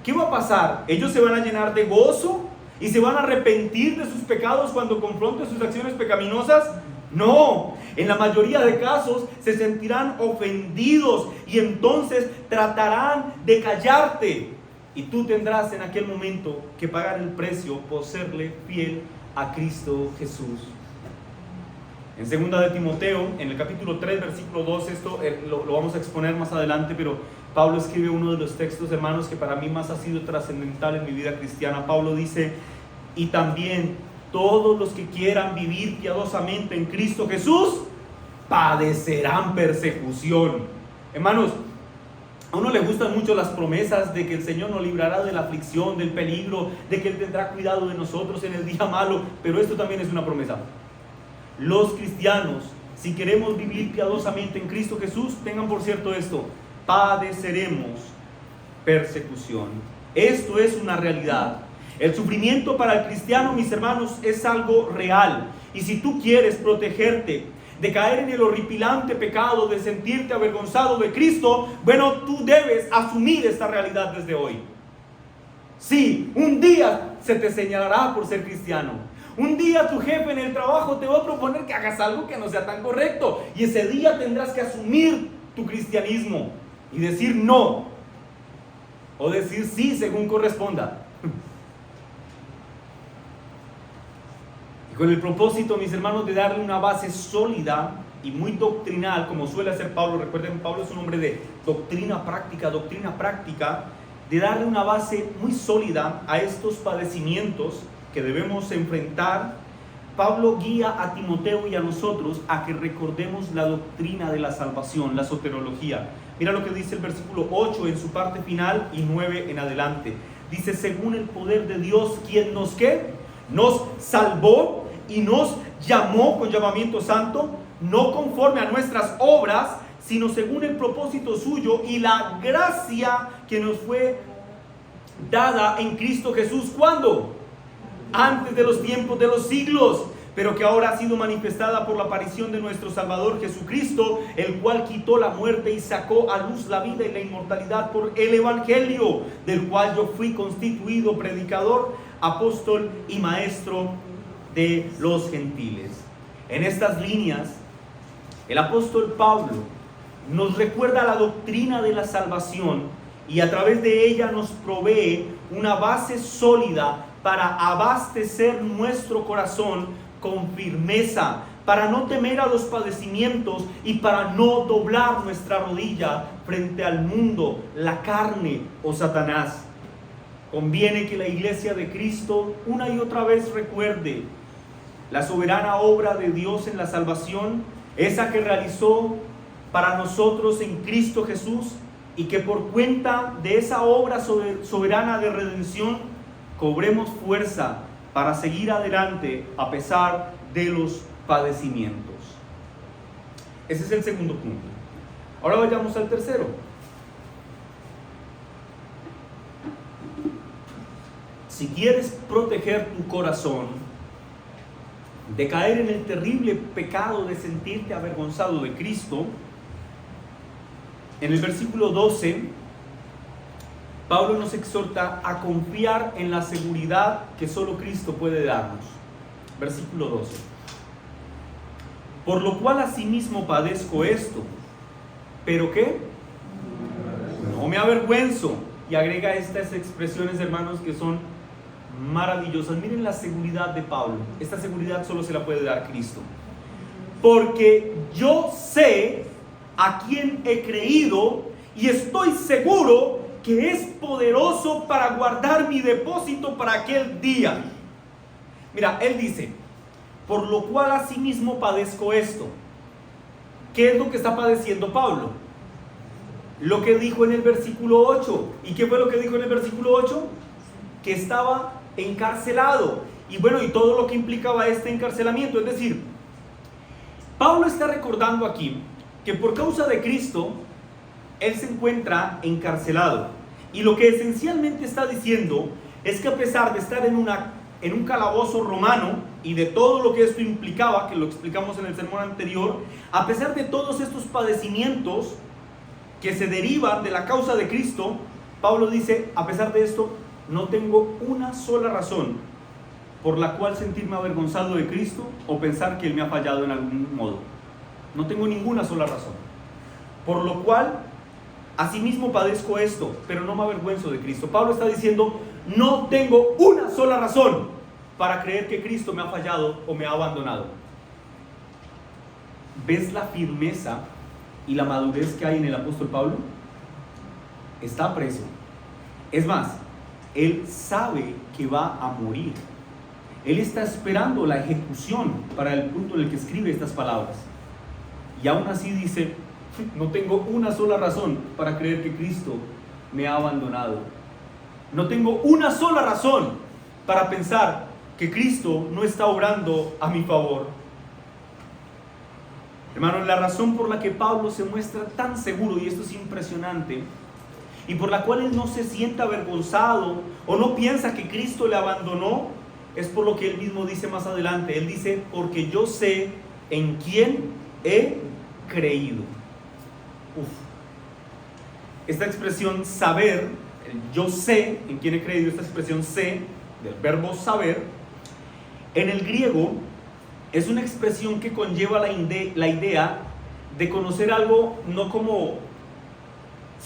¿qué va a pasar? Ellos se van a llenar de gozo y se van a arrepentir de sus pecados cuando confronten sus acciones pecaminosas. No, en la mayoría de casos se sentirán ofendidos y entonces tratarán de callarte. Y tú tendrás en aquel momento que pagar el precio por serle fiel a Cristo Jesús. En 2 de Timoteo, en el capítulo 3, versículo 2, esto lo vamos a exponer más adelante, pero Pablo escribe uno de los textos, hermanos, que para mí más ha sido trascendental en mi vida cristiana. Pablo dice: y también todos los que quieran vivir piadosamente en Cristo Jesús padecerán persecución. Hermanos, a uno le gustan mucho las promesas de que el Señor nos librará de la aflicción, del peligro, de que Él tendrá cuidado de nosotros en el día malo, pero esto también es una promesa. Los cristianos, si queremos vivir piadosamente en Cristo Jesús, tengan por cierto esto: padeceremos persecución. Esto es una realidad. El sufrimiento para el cristiano, mis hermanos, es algo real. Y si tú quieres protegerte de caer en el horripilante pecado de sentirte avergonzado de Cristo, bueno, tú debes asumir esta realidad desde hoy. Sí, un día se te señalará por ser cristiano. Un día tu jefe en el trabajo te va a proponer que hagas algo que no sea tan correcto. Y ese día tendrás que asumir tu cristianismo y decir no. O decir sí según corresponda. Y con el propósito, mis hermanos, de darle una base sólida y muy doctrinal, como suele hacer Pablo. Recuerden, Pablo es un hombre de doctrina práctica, de darle una base muy sólida a estos padecimientos que debemos enfrentar. Pablo guía a Timoteo y a nosotros a que recordemos la doctrina de la salvación, la soterología. Mira lo que dice el versículo 8 en su parte final y 9 en adelante. Dice: según el poder de Dios, quien nos ¿qué? Nos salvó y nos llamó con llamamiento santo, no conforme a nuestras obras, sino según el propósito suyo y la gracia que nos fue dada en Cristo Jesús. ¿Cuándo? Antes de los tiempos de los siglos, pero que ahora ha sido manifestada por la aparición de nuestro Salvador Jesucristo, el cual quitó la muerte y sacó a luz la vida y la inmortalidad por el Evangelio, del cual yo fui constituido predicador, apóstol y maestro de los gentiles. En estas líneas, el apóstol Pablo nos recuerda la doctrina de la salvación y a través de ella nos provee una base sólida para abastecer nuestro corazón con firmeza, para no temer a los padecimientos y para no doblar nuestra rodilla frente al mundo, la carne o Satanás. Conviene que la iglesia de Cristo una y otra vez recuerde la soberana obra de Dios en la salvación, esa que realizó para nosotros en Cristo Jesús, y que por cuenta de esa obra soberana de redención cobremos fuerza para seguir adelante a pesar de los padecimientos. Ese es el segundo punto. Ahora vayamos al tercero. Si quieres proteger tu corazón de caer en el terrible pecado de sentirte avergonzado de Cristo, en el versículo 12, Pablo nos exhorta a confiar en la seguridad que solo Cristo puede darnos. Versículo 12. Por lo cual asimismo padezco esto, pero ¿qué? No me avergüenzo. Y agrega estas expresiones, hermanos, que son maravillosas. Miren la seguridad de Pablo. Esta seguridad solo se la puede dar Cristo. Porque yo sé a quién he creído y estoy seguro que es poderoso para guardar mi depósito para aquel día. Mira, él dice: por lo cual asimismo padezco esto. ¿Qué es lo que está padeciendo Pablo? Lo que dijo en el versículo 8. ¿Y qué fue lo que dijo en el versículo 8? Que estaba encarcelado. Y bueno, y todo lo que implicaba este encarcelamiento. Es decir, Pablo está recordando aquí que por causa de Cristo él se encuentra encarcelado. Y lo que esencialmente está diciendo es que a pesar de estar en un calabozo romano y de todo lo que esto implicaba, que lo explicamos en el sermón anterior, a pesar de todos estos padecimientos que se derivan de la causa de Cristo, Pablo dice: a pesar de esto, no tengo una sola razón por la cual sentirme avergonzado de Cristo o pensar que Él me ha fallado en algún modo. No tengo ninguna sola razón. Por lo cual, asimismo padezco esto, pero no me avergüenzo de Cristo. Pablo está diciendo, no tengo una sola razón para creer que Cristo me ha fallado o me ha abandonado. ¿Ves la firmeza y la madurez que hay en el apóstol Pablo? Está preso. Es más, él sabe que va a morir. Él está esperando la ejecución para el punto en el que escribe estas palabras. Y aún así dice, no tengo una sola razón para creer que Cristo me ha abandonado. No tengo una sola razón para pensar que Cristo no está obrando a mi favor. Hermanos, la razón por la que Pablo se muestra tan seguro, y esto es impresionante, y por la cual él no se siente avergonzado o no piensa que Cristo le abandonó, es por lo que él mismo dice más adelante. Él dice, porque yo sé en quién he creído. Esta expresión saber, yo sé en quién he creído, esta expresión sé, del verbo saber, en el griego es una expresión que conlleva la idea de conocer algo no como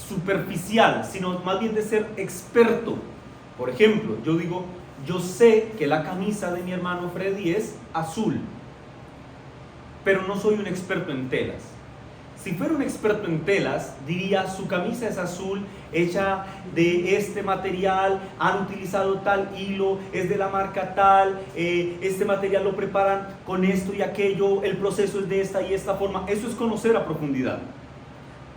superficial, sino más bien de ser experto. Por ejemplo, yo digo, yo sé que la camisa de mi hermano Freddy es azul, pero no soy un experto en telas. Si fuera un experto en telas, diría, su camisa es azul, hecha de este material, han utilizado tal hilo, es de la marca tal, este material lo preparan con esto y aquello, el proceso es de esta y esta forma. Eso es conocer a profundidad.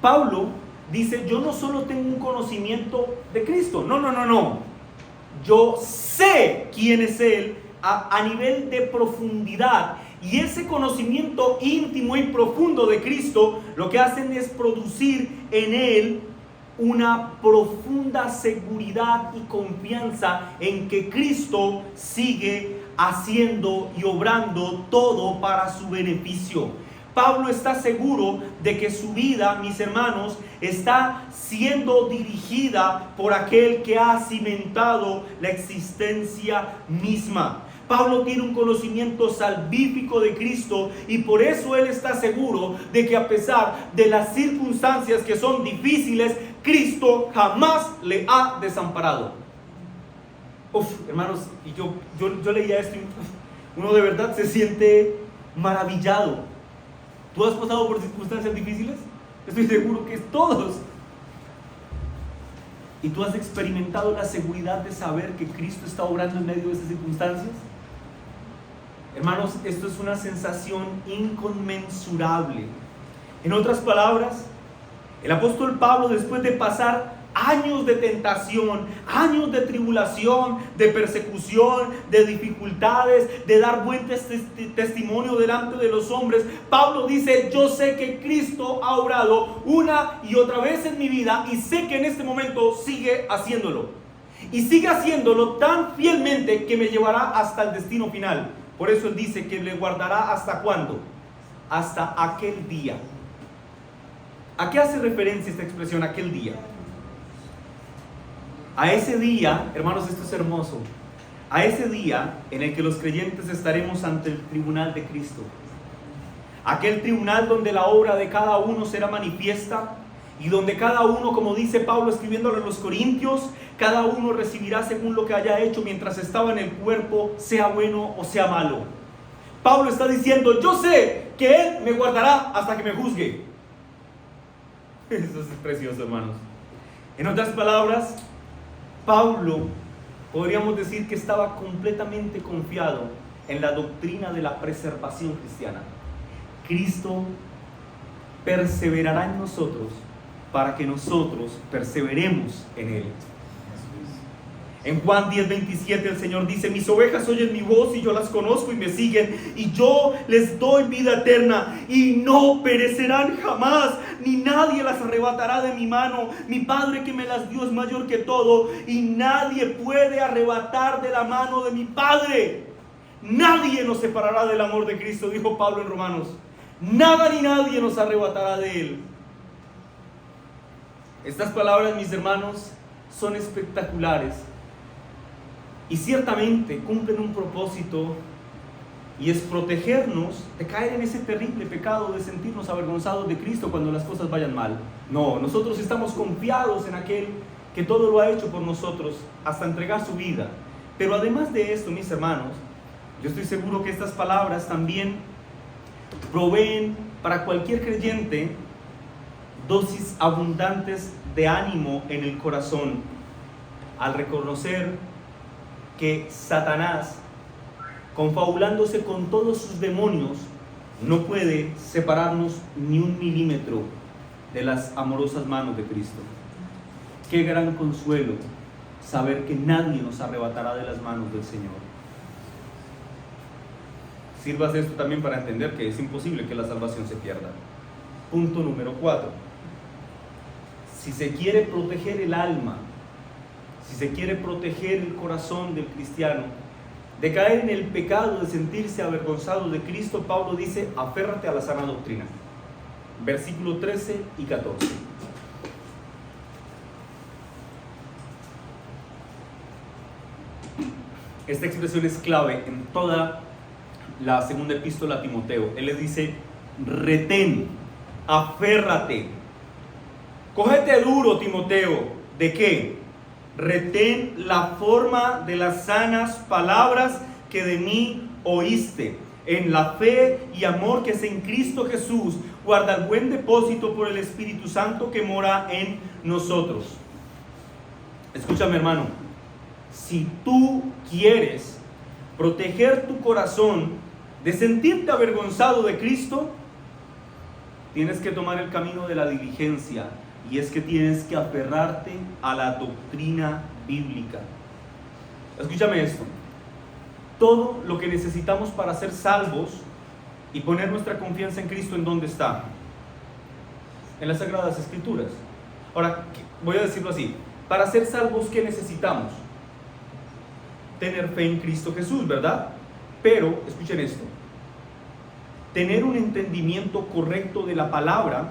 Pablo dice, yo no solo tengo un conocimiento de Cristo, no. Yo sé quién es Él a nivel de profundidad. Y ese conocimiento íntimo y profundo de Cristo lo que hacen es producir en Él una profunda seguridad y confianza en que Cristo sigue haciendo y obrando todo para su beneficio. Pablo está seguro de que su vida, mis hermanos, está siendo dirigida por aquel que ha cimentado la existencia misma. Pablo tiene un conocimiento salvífico de Cristo y por eso él está seguro de que a pesar de las circunstancias que son difíciles, Cristo jamás le ha desamparado. Hermanos, y yo leía esto y uno de verdad se siente maravillado. ¿Tú has pasado por circunstancias difíciles? Estoy seguro que todos. ¿Y tú has experimentado la seguridad de saber que Cristo está obrando en medio de esas circunstancias? Hermanos, esto es una sensación inconmensurable. En otras palabras, el apóstol Pablo, después de pasar años de tentación, años de tribulación, de persecución, de dificultades, de dar buen testimonio delante de los hombres, Pablo dice, yo sé que Cristo ha obrado una y otra vez en mi vida y sé que en este momento sigue haciéndolo. Y sigue haciéndolo tan fielmente que me llevará hasta el destino final. Por eso él dice que le guardará ¿hasta cuándo? Hasta aquel día. ¿A qué hace referencia esta expresión, aquel día? A ese día, hermanos, esto es hermoso. A ese día en el que los creyentes estaremos ante el tribunal de Cristo. Aquel tribunal donde la obra de cada uno será manifiesta y donde cada uno, como dice Pablo escribiéndole a los Corintios, cada uno recibirá según lo que haya hecho mientras estaba en el cuerpo, sea bueno o sea malo. Pablo está diciendo, yo sé que Él me guardará hasta que me juzgue. Eso es precioso, hermanos. En otras palabras, Pablo, podríamos decir que estaba completamente confiado en la doctrina de la preservación cristiana. Cristo perseverará en nosotros para que nosotros perseveremos en Él. En Juan 10:27 el Señor dice, mis ovejas oyen mi voz y yo las conozco y me siguen y yo les doy vida eterna y no perecerán jamás, ni nadie las arrebatará de mi mano. Mi Padre que me las dio es mayor que todo y nadie puede arrebatar de la mano de mi Padre. Nadie nos separará del amor de Cristo, dijo Pablo en Romanos. Nada ni nadie nos arrebatará de Él. Estas palabras, mis hermanos, son espectaculares. y ciertamente cumplen un propósito, y es protegernos de caer en ese terrible pecado de sentirnos avergonzados de Cristo cuando las cosas vayan mal. No, nosotros estamos confiados en aquel que todo lo ha hecho por nosotros hasta entregar su vida. Pero además de esto, mis hermanos, yo estoy seguro que estas palabras también proveen para cualquier creyente dosis abundantes de ánimo en el corazón al reconocer que Satanás, confabulándose con todos sus demonios, no puede separarnos ni un milímetro de las amorosas manos de Cristo. Qué gran consuelo saber que nadie nos arrebatará de las manos del Señor. Sirvas esto también para entender que es imposible que la salvación se pierda. Punto número 4. Si se quiere proteger el alma, si se quiere proteger el corazón del cristiano de caer en el pecado de sentirse avergonzado de Cristo, Pablo dice: aférrate a la sana doctrina. Versículo 13 y 14. Esta expresión es clave en toda la segunda epístola a Timoteo. Él le dice: retén, aférrate, cógete duro, Timoteo. ¿De qué? Retén la forma de las sanas palabras que de mí oíste, en la fe y amor que es en Cristo Jesús. Guarda el buen depósito por el Espíritu Santo que mora en nosotros. Escúchame, hermano, si tú quieres proteger tu corazón de sentirte avergonzado de Cristo, tienes que tomar el camino de la diligencia. Y es que tienes que aferrarte a la doctrina bíblica. Escúchame esto. Todo lo que necesitamos para ser salvos y poner nuestra confianza en Cristo, ¿en dónde está? En las Sagradas Escrituras. Ahora, voy a decirlo así. Para ser salvos, ¿qué necesitamos? Tener fe en Cristo Jesús, ¿verdad? Pero, escuchen esto. Tener un entendimiento correcto de la palabra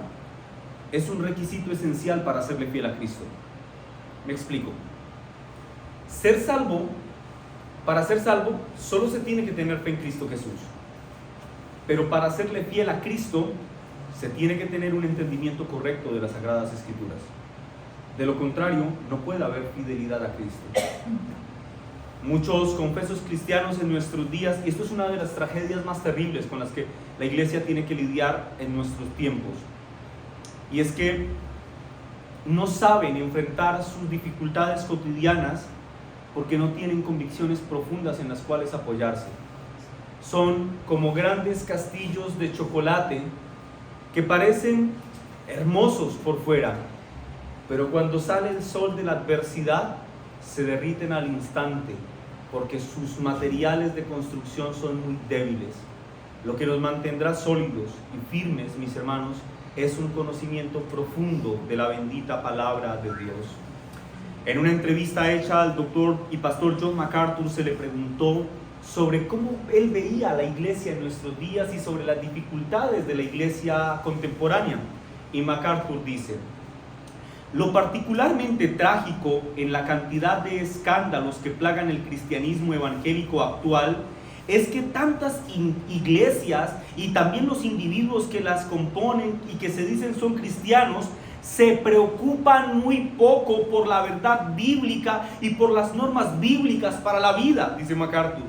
es un requisito esencial para serle fiel a Cristo. Me explico. Para ser salvo, solo se tiene que tener fe en Cristo Jesús. Pero para serle fiel a Cristo, se tiene que tener un entendimiento correcto de las Sagradas Escrituras. De lo contrario, no puede haber fidelidad a Cristo. Muchos confesos cristianos en nuestros días, y esto es una de las tragedias más terribles con las que la iglesia tiene que lidiar en nuestros tiempos, y es que no saben enfrentar sus dificultades cotidianas porque no tienen convicciones profundas en las cuales apoyarse. Son como grandes castillos de chocolate que parecen hermosos por fuera, pero cuando sale el sol de la adversidad se derriten al instante porque sus materiales de construcción son muy débiles. Lo que nos mantendrá sólidos y firmes, mis hermanos, es un conocimiento profundo de la bendita palabra de Dios. En una entrevista hecha al doctor y pastor John MacArthur se le preguntó sobre cómo él veía a la iglesia en nuestros días y sobre las dificultades de la iglesia contemporánea. Y MacArthur dice: lo particularmente trágico en la cantidad de escándalos que plagan el cristianismo evangélico actual es que tantas iglesias y también los individuos que las componen y que se dicen son cristianos se preocupan muy poco por la verdad bíblica y por las normas bíblicas para la vida, dice MacArthur.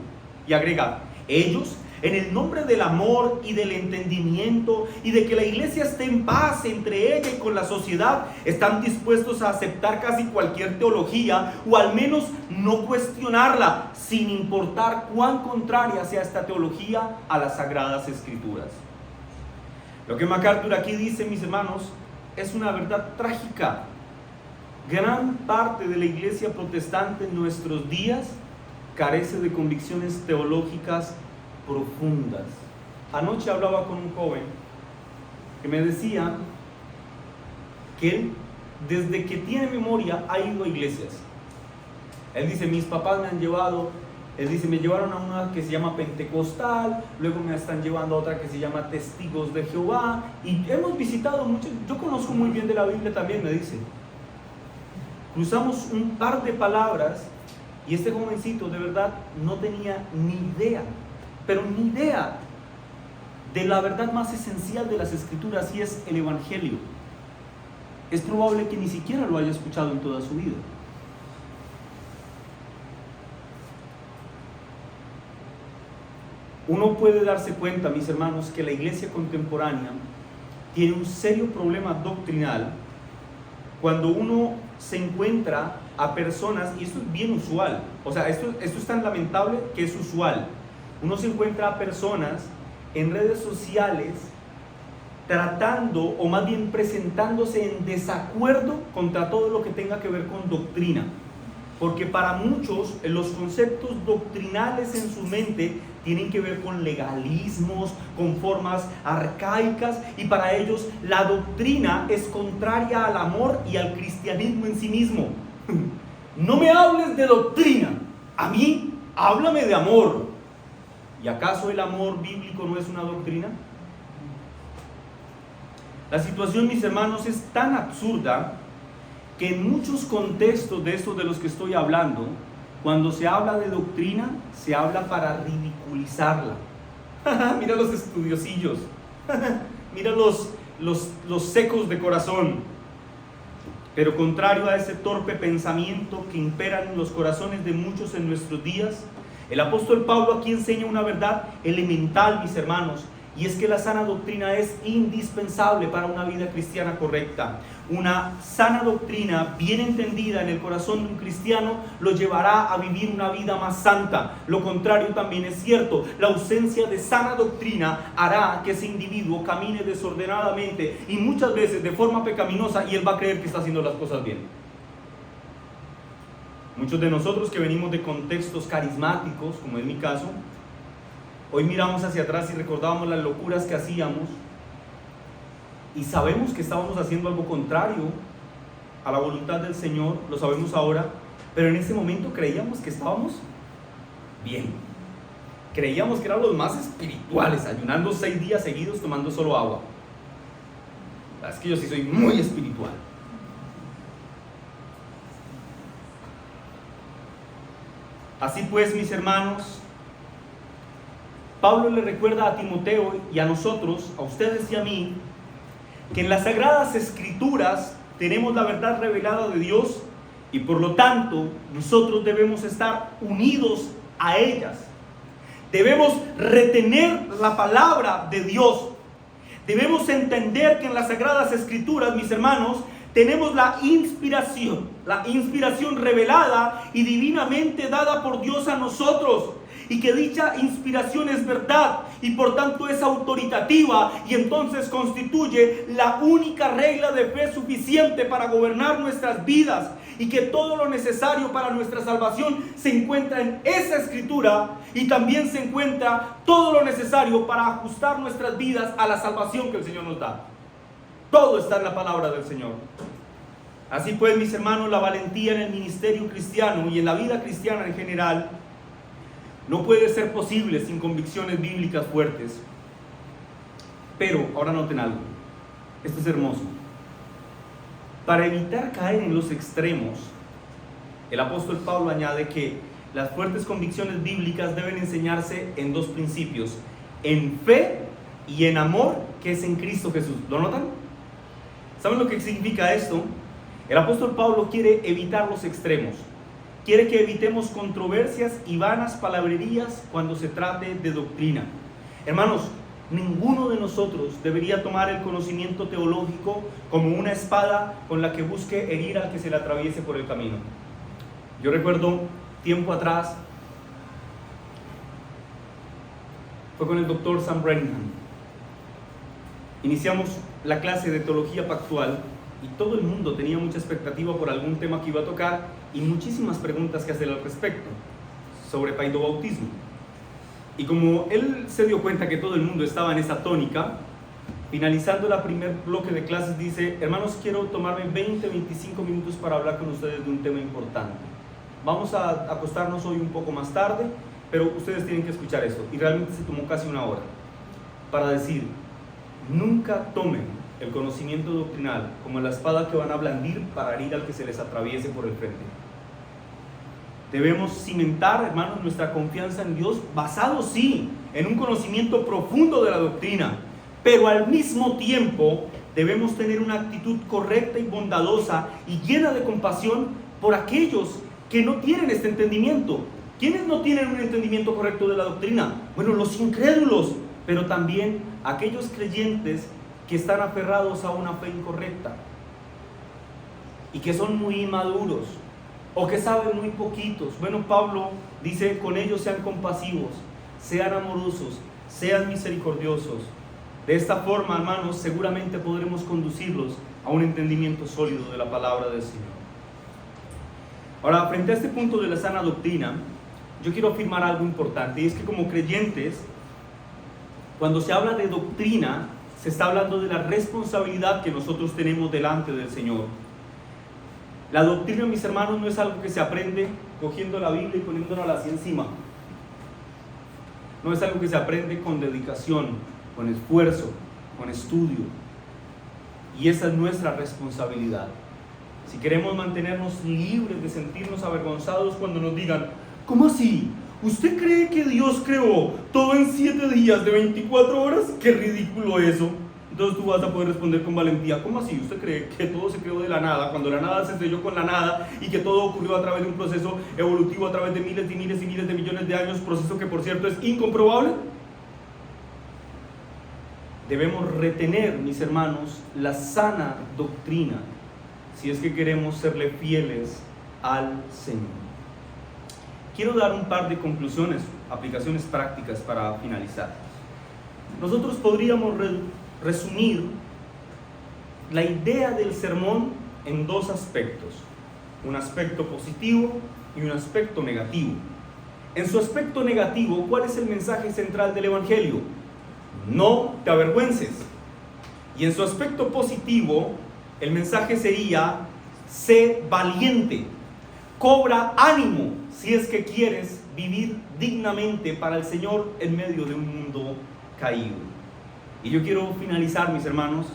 Y agrega: ellos, en el nombre del amor y del entendimiento y de que la iglesia esté en paz entre ella y con la sociedad, están dispuestos a aceptar casi cualquier teología o al menos no cuestionarla, sin importar cuán contraria sea esta teología a las Sagradas Escrituras. Lo que MacArthur aquí dice, mis hermanos, es una verdad trágica. Gran parte de la iglesia protestante en nuestros días carece de convicciones teológicas profundas. Anoche hablaba con un joven que me decía que él, desde que tiene memoria, ha ido a iglesias. Él dice: mis papás me han llevado, él dice, me llevaron a una que se llama Pentecostal, luego me están llevando a otra que se llama Testigos de Jehová, y hemos visitado muchos. Yo conozco muy bien de la Biblia también, me dice. Cruzamos un par de palabras Y este jovencito de verdad no tenía ni idea, pero ni idea de la verdad más esencial de las Escrituras, y es el Evangelio. Es probable que ni siquiera lo haya escuchado en toda su vida. Uno puede darse cuenta, mis hermanos, que la iglesia contemporánea tiene un serio problema doctrinal cuando uno se encuentra a personas, y esto es bien usual, o sea, esto es tan lamentable que es usual. Uno se encuentra a personas en redes sociales tratando, o más bien presentándose en desacuerdo contra todo lo que tenga que ver con doctrina. Porque para muchos los conceptos doctrinales en su mente tienen que ver con legalismos, con formas arcaicas, y para ellos la doctrina es contraria al amor y al cristianismo en sí mismo. No me hables de doctrina, a mí háblame de amor. ¿Y acaso el amor bíblico no es una doctrina? La situación, mis hermanos, es tan absurda que en muchos contextos de estos de los que estoy hablando, cuando se habla de doctrina, se habla para ridiculizarla. Mira los estudiosillos, mira los secos de corazón. Pero contrario a ese torpe pensamiento que impera en los corazones de muchos en nuestros días, el apóstol Pablo aquí enseña una verdad elemental, mis hermanos, y es que la sana doctrina es indispensable para una vida cristiana correcta. Una sana doctrina bien entendida en el corazón de un cristiano lo llevará a vivir una vida más santa. Lo contrario también es cierto. La ausencia de sana doctrina hará que ese individuo camine desordenadamente y muchas veces de forma pecaminosa, y él va a creer que está haciendo las cosas bien. Muchos de nosotros que venimos de contextos carismáticos, como es mi caso, hoy miramos hacia atrás y recordamos las locuras que hacíamos y sabemos que estábamos haciendo algo contrario a la voluntad del Señor, lo sabemos ahora, pero en ese momento creíamos que estábamos bien. Creíamos que eran los más espirituales, ayunando 6 días seguidos tomando solo agua. Es que yo sí soy muy espiritual. Así pues, mis hermanos, Pablo le recuerda a Timoteo y a nosotros, a ustedes y a mí, que en las Sagradas Escrituras tenemos la verdad revelada de Dios y por lo tanto nosotros debemos estar unidos a ellas. Debemos retener la palabra de Dios. Debemos entender que en las Sagradas Escrituras, mis hermanos, tenemos la inspiración revelada y divinamente dada por Dios a nosotros. Y que dicha inspiración es verdad y por tanto es autoritativa, y entonces constituye la única regla de fe suficiente para gobernar nuestras vidas, y que todo lo necesario para nuestra salvación se encuentra en esa escritura, y también se encuentra todo lo necesario para ajustar nuestras vidas a la salvación que el Señor nos da. Todo está en la palabra del Señor. Así pues, mis hermanos, la valentía en el ministerio cristiano y en la vida cristiana en general no puede ser posible sin convicciones bíblicas fuertes. Pero, ahora noten algo, esto es hermoso. Para evitar caer en los extremos, el apóstol Pablo añade que las fuertes convicciones bíblicas deben enseñarse en 2 principios: en fe y en amor, que es en Cristo Jesús. ¿Lo notan? ¿Saben lo que significa esto? El apóstol Pablo quiere evitar los extremos. Quiere que evitemos controversias y vanas palabrerías cuando se trate de doctrina. Hermanos, ninguno de nosotros debería tomar el conocimiento teológico como una espada con la que busque herir al que se le atraviese por el camino. Yo recuerdo tiempo atrás, fue con el doctor Sam Brennan. Iniciamos la clase de teología pactual y todo el mundo tenía mucha expectativa por algún tema que iba a tocar y muchísimas preguntas que hacer al respecto sobre paidobautismo. Y como él se dio cuenta que todo el mundo estaba en esa tónica, finalizando el primer bloque de clases dice: hermanos, quiero tomarme 20-25 minutos para hablar con ustedes de un tema importante. Vamos a acostarnos hoy un poco más tarde, pero ustedes tienen que escuchar esto. Y realmente se tomó casi 1 hora para decir: nunca tomen el conocimiento doctrinal como la espada que van a blandir para herir al que se les atraviese por el frente. Debemos cimentar, hermanos, nuestra confianza en Dios, basado sí en un conocimiento profundo de la doctrina, pero al mismo tiempo debemos tener una actitud correcta y bondadosa y llena de compasión por aquellos que no tienen este entendimiento. ¿Quiénes no tienen un entendimiento correcto de la doctrina? Bueno, los incrédulos, pero también aquellos creyentes que están aferrados a una fe incorrecta y que son muy inmaduros o que saben muy poquitos. Bueno, Pablo dice: con ellos sean compasivos, sean amorosos, sean misericordiosos. De esta forma, hermanos, seguramente podremos conducirlos a un entendimiento sólido de la palabra del Señor. Ahora, frente a este punto de la sana doctrina, yo quiero afirmar algo importante, y es que como creyentes, cuando se habla de doctrina, se está hablando de la responsabilidad que nosotros tenemos delante del Señor. La doctrina, mis hermanos, no es algo que se aprende cogiendo la Biblia y poniéndola así encima. No es algo que se aprende con dedicación, con esfuerzo, con estudio. Y esa es nuestra responsabilidad. Si queremos mantenernos libres de sentirnos avergonzados cuando nos digan: ¿cómo así? ¿Usted cree que Dios creó todo en 7 días de 24 horas? ¡Qué ridículo eso! Entonces tú vas a poder responder con valentía: ¿cómo así? ¿Usted cree que todo se creó de la nada, cuando la nada se estrelló con la nada, y que todo ocurrió a través de un proceso evolutivo a través de miles y miles y miles de millones de años, proceso que por cierto es incomprobable? Debemos retener, mis hermanos, la sana doctrina si es que queremos serle fieles al Señor. Quiero dar un par de conclusiones, aplicaciones prácticas para finalizar. Nosotros podríamos resumir la idea del sermón en 2 aspectos: un aspecto positivo y un aspecto negativo. En su aspecto negativo, ¿cuál es el mensaje central del Evangelio? No te avergüences. Y en su aspecto positivo, el mensaje sería: sé valiente, cobra ánimo si es que quieres vivir dignamente para el Señor en medio de un mundo caído. Y yo quiero finalizar, mis hermanos,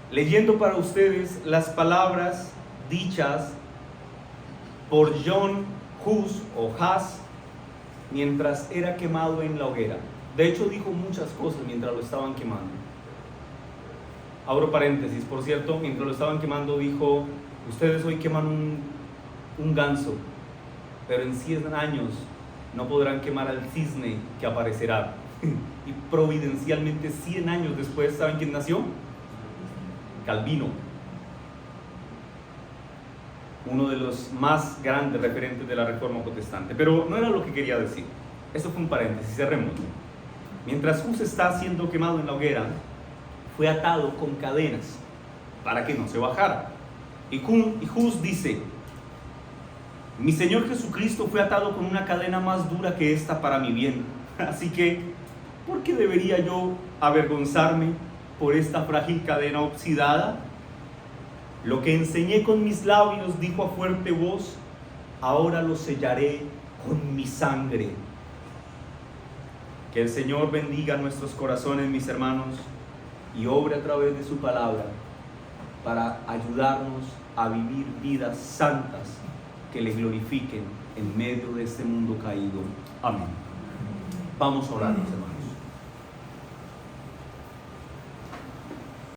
leyendo para ustedes las palabras dichas por John Hus o Huss mientras era quemado en la hoguera. De hecho, dijo muchas cosas mientras lo estaban quemando. Abro paréntesis, por cierto, mientras lo estaban quemando dijo: ustedes hoy queman un ganso, pero en 100 años no podrán quemar al cisne que aparecerá. Y providencialmente 100 años después, ¿saben quién nació? Calvino, uno de los más grandes referentes de la Reforma Protestante. Pero no era lo que quería decir. Eso fue un paréntesis, cerremos. Mientras Hus está siendo quemado en la hoguera, fue atado con cadenas para que no se bajara. Y Hus dice: mi Señor Jesucristo fue atado con una cadena más dura que esta para mi bien. Así que, ¿por qué debería yo avergonzarme por esta frágil cadena oxidada? Lo que enseñé con mis labios, dijo a fuerte voz, ahora lo sellaré con mi sangre. Que el Señor bendiga nuestros corazones, mis hermanos, y obre a través de su palabra para ayudarnos a vivir vidas santas que le glorifiquen en medio de este mundo caído. Amén. Vamos a orar, mis hermanos.